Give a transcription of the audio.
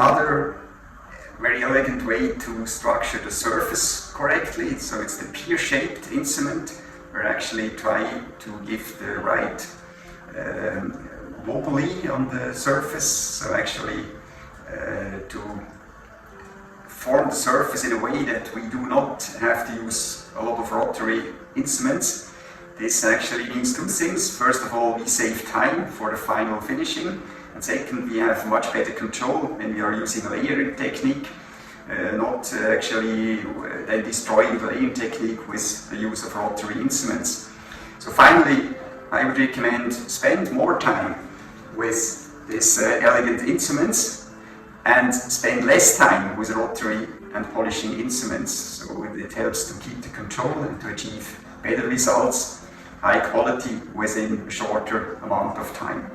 another very elegant way to structure the surface correctly. So it's the pear-shaped instrument. We're actually trying to give the right wobbly on the surface, so actually to form the surface in a way that we do not have to use a lot of rotary instruments. This actually means two things. First of all, we save time for the final finishing, and second, we have much better control when we are using a layering technique, not actually then destroying the layering technique with the use of rotary instruments. So finally, I would recommend spend more time with these elegant instruments and spend less time with rotary and polishing instruments. So it helps to keep the control and to achieve better results, high quality within a shorter amount of time.